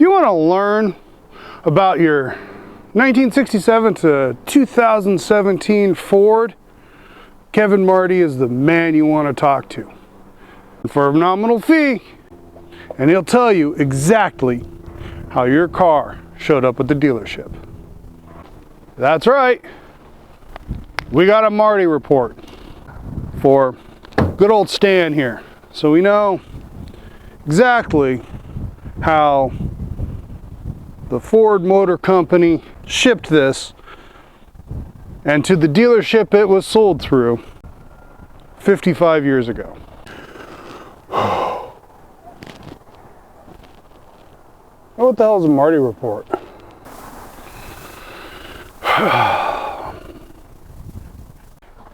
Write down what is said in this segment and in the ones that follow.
you want to learn about your 1967 to 2017 Ford, Kevin Marti is the man you want to talk to. For a nominal fee, and he'll tell you exactly how your car showed up at the dealership. That's right. We got a Marti report for good old Stan here. So we know exactly how the Ford Motor Company shipped this and to the dealership it was sold through 55 years ago. What the hell is a Marti report?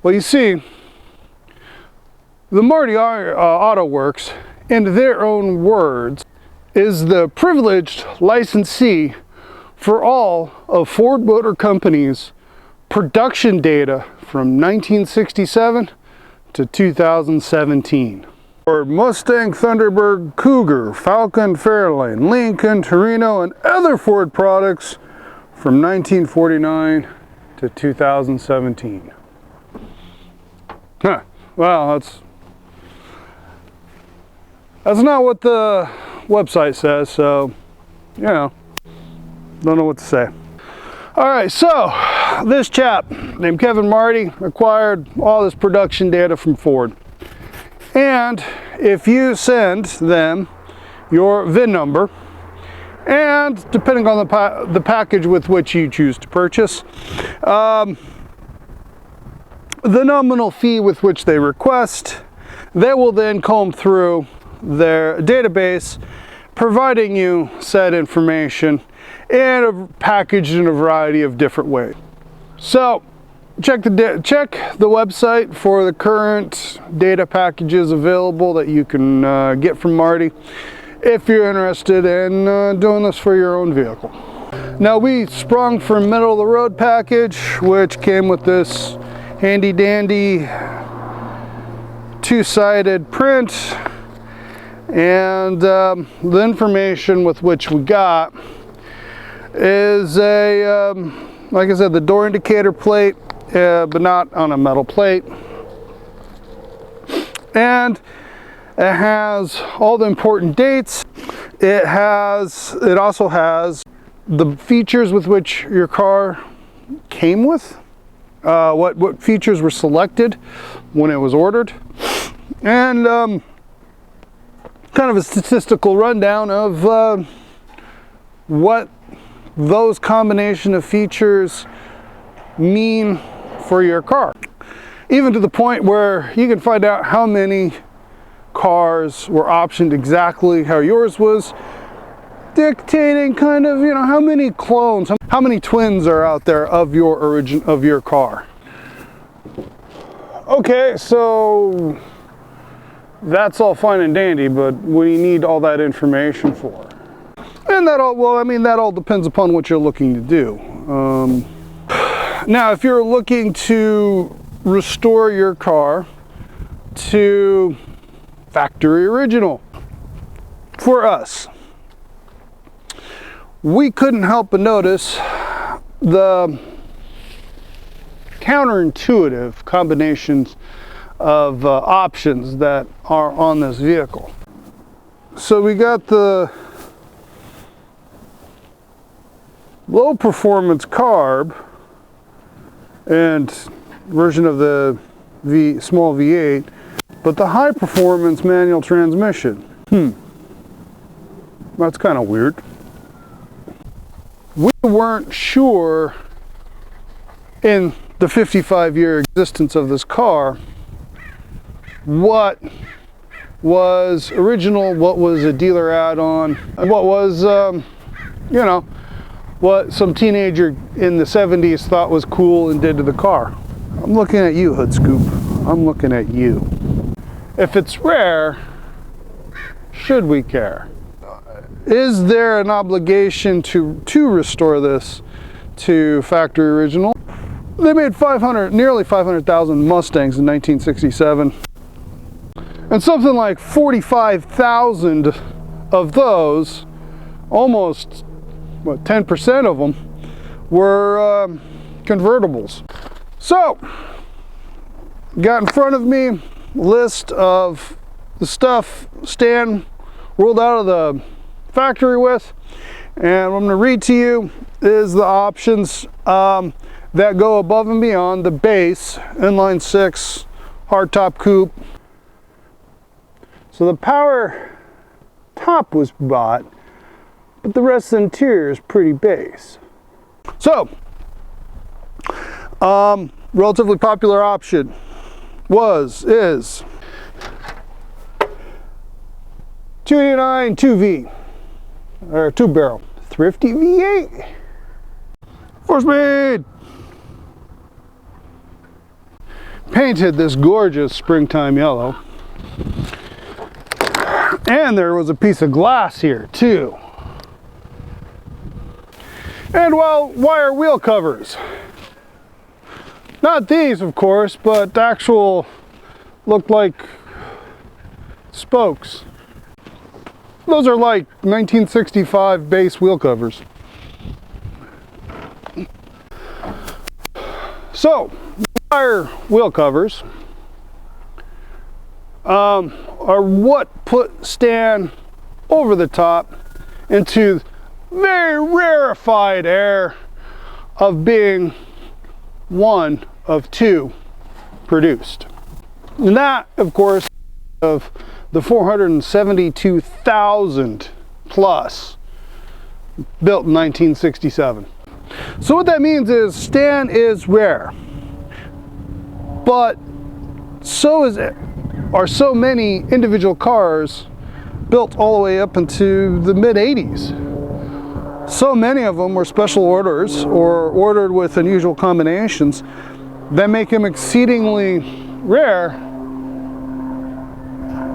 Well, you see, the Marti Auto Works, in their own words, is the privileged licensee for all of Ford Motor Company's production data from 1967 to 2017. For Mustang Thunderbird Cougar, Falcon Fairlane, Lincoln, Torino, and other Ford products from 1949 to 2017. Huh. Well, that's not what the website says, so, you know, don't know what to say. All right, so this chap named Kevin Marti acquired all this production data from Ford. And if you send them your VIN number, and depending on the package with which you choose to purchase, the nominal fee with which they request, they will then comb through their database, providing you said information and packaged in a variety of different ways. So check the website for the current data packages available that you can get from Marti if you're interested in doing this for your own vehicle. Now, we sprung from middle of the road package, which came with this handy dandy two-sided print, and the information with which we got is a like I said, the door indicator plate, but not on a metal plate, and it has all the important dates. It also has the features with which your car came with, what features were selected when it was ordered, and kind of a statistical rundown of what those combination of features mean for your car. Even to the point where you can find out how many cars were optioned exactly how yours was, dictating kind of, you know, how many clones, how many twins are out there of your car. Okay, so that's all fine and dandy, but what do you need all that information for? And that all, well, I mean, that all depends upon what you're looking to do. Now, if you're looking to restore your car to factory original, for us, we couldn't help but notice the counterintuitive combinations of options that are on this vehicle. So we got the low performance carb and version of the small V8, but the high performance manual transmission. That's kind of weird. We weren't sure in the 55-year existence of this car what was original, what was a dealer add-on, and what was, you know, what some teenager in the 70s thought was cool and did to the car. I'm looking at you, Hood Scoop. I'm looking at you. If it's rare, should we care? Is there an obligation to restore this to factory original? They made nearly 500,000 Mustangs in 1967. And something like 45,000 of those almost, what, 10% of them were convertibles. So, got in front of me a list of the stuff Stan rolled out of the factory with, and what I'm going to read to you is the options that go above and beyond the base inline 6 hardtop coupe. So the power top was bought, but the rest of the interior is pretty base. So, relatively popular option is 289 2V, or 2-barrel, thrifty V8. 4-speed! Painted this gorgeous springtime yellow. And there was a piece of glass here too. And well, wire wheel covers. Not these, of course, but actual, looked like spokes. Those are like 1965 base wheel covers. So, wire wheel covers are what put Stan over the top into very rarefied air of being one of two produced. And that, of course, of the 472,000 plus built in 1967. So what that means is Stan is rare, but so are so many individual cars built all the way up into the mid-80s. So many of them were special orders or ordered with unusual combinations that make him exceedingly rare,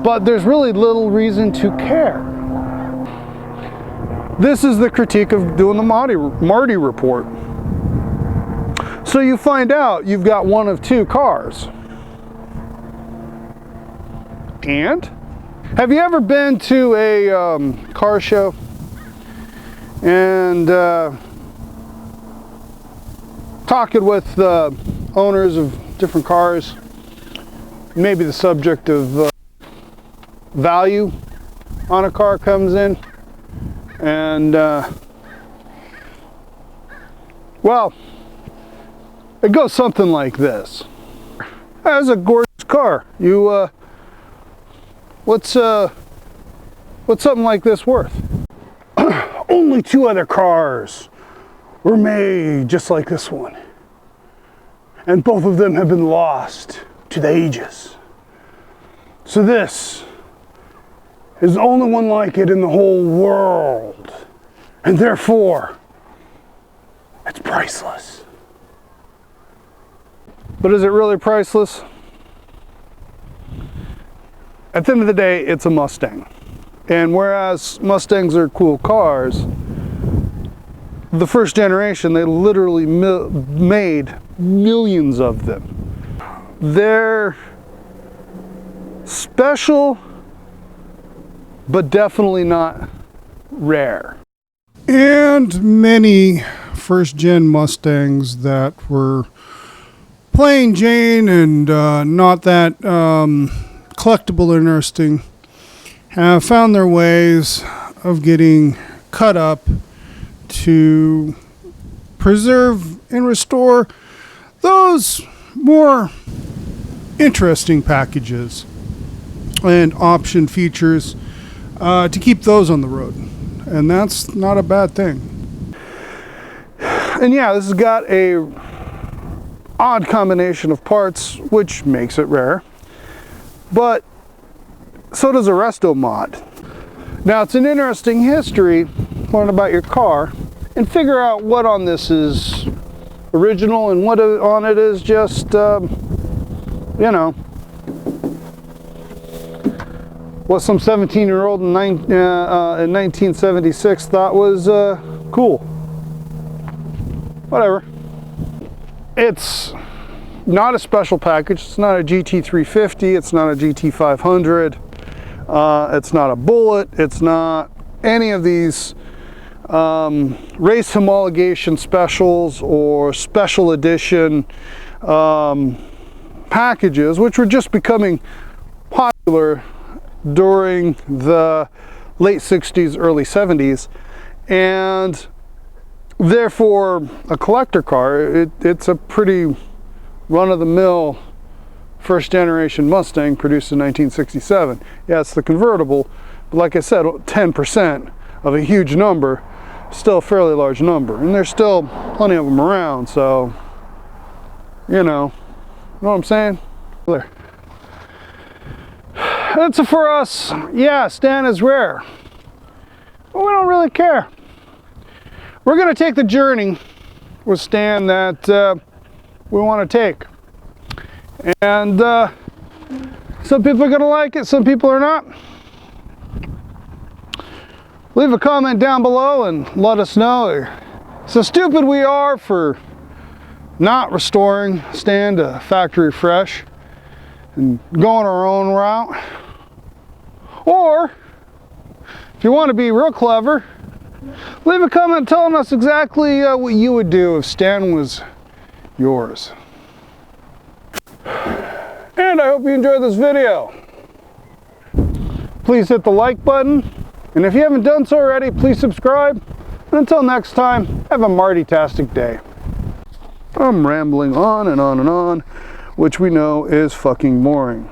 but there's really little reason to care. This is the critique of doing the Marti Report. So you find out you've got one of two cars. And? Have you ever been to a car show and talking with owners of different cars, maybe the subject of value on a car comes in, and well, it goes something like this. That's a gorgeous car. You what's something like this worth? Only two other cars were made just like this one, and both of them have been lost to the ages. So this is the only one like it in the whole world, and therefore it's priceless. But is it really priceless? At the end of the day, it's a Mustang. And whereas Mustangs are cool cars, the first generation, they literally made millions of them. They're special, but definitely not rare. And many first-gen Mustangs that were plain Jane and not that collectible or interesting have found their ways of getting cut up to preserve and restore those more interesting packages and option features to keep those on the road, and that's not a bad thing. And yeah, this has got a odd combination of parts, which makes it rare, but so does a resto mod. Now, it's an interesting history, learn about your car and figure out what on this is original and what on it is just you know, what some 17-year-old in 1976 thought was cool. Whatever. It's not a special package. It's not a GT350. It's not a GT500. It's not a Bullet. It's not any of these race homologation specials or special edition packages, which were just becoming popular during the late 60s, early 70s, and therefore a collector car. It's a pretty run-of-the-mill first generation Mustang produced in 1967. Yeah, it's the convertible, but like I said, 10% of a huge number, still a fairly large number, and there's still plenty of them around, so you know what I'm saying? There. That's for us. Yeah, Stan is rare, but we don't really care. We're going to take the journey with Stan that we want to take, and some people are going to like it, some people are not. Leave a comment down below and let us know so stupid we are for not restoring Stan to factory fresh and going our own route. Or, if you want to be real clever, leave a comment telling us exactly what you would do if Stan was yours. And I hope you enjoyed this video. Please hit the like button, and if you haven't done so already, please subscribe. And until next time, have a Marty-tastic day. I'm rambling on and on and on, which we know is fucking boring.